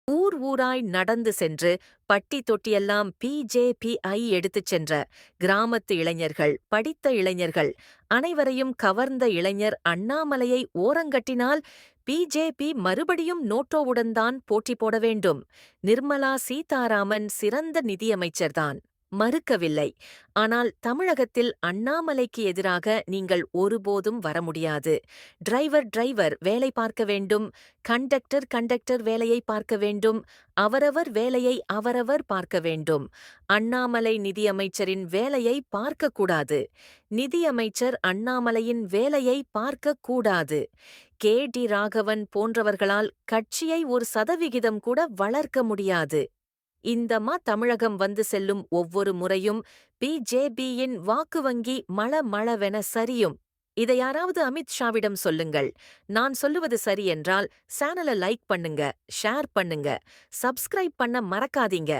ஊர் ஊராய் நடந்து சென்று பட்டி தொட்டியெல்லாம் பிஜேபிஐ எடுத்துச் சென்ற கிராமத்து இளைஞர்கள், படித்த இளைஞர்கள், அனைவரையும் கவர்ந்த இளைஞர் அண்ணாமலையை ஓரங்கட்டினால் பிஜேபி மறுபடியும் நோட்டோவுடன் தான் போட்டி போட வேண்டும். நிர்மலா சீதாராமன் சிறந்த நிதியமைச்சர்தான், மறுக்கவில்லை. ஆனால் தமிழகத்தில் அண்ணாமலைக்கு எதிராக நீங்கள் ஒருபோதும் வர முடியாது. டிரைவர் டிரைவர் வேலை பார்க்க வேண்டும், கண்டக்டர் கண்டக்டர் வேலையை பார்க்க வேண்டும், அவரவர் வேலையை அவரவர் பார்க்க வேண்டும். அண்ணாமலை நிதியமைச்சரின் வேலையை பார்க்கக்கூடாது. நிதியமைச்சர் அண்ணாமலையின் வேலையை பார்க்கக்கூடாது. கே.டி. ராகவன் போன்றவர்களால் கட்சியை ஒரு சதவிகிதம் கூட வளர்க்க முடியாது. இந்த தமிழகம் வந்து செல்லும் ஒவ்வொரு முறையும் பிஜேபியின் வாக்கு வங்கி மளமளவென சரியும். இதை யாராவது அமித்ஷாவிடம் சொல்லுங்கள். நான் சொல்லுவது சரி என்றால் சேனலை லைக் பண்ணுங்க, ஷேர் பண்ணுங்க, சப்ஸ்கிரைப் பண்ண மறக்காதீங்க.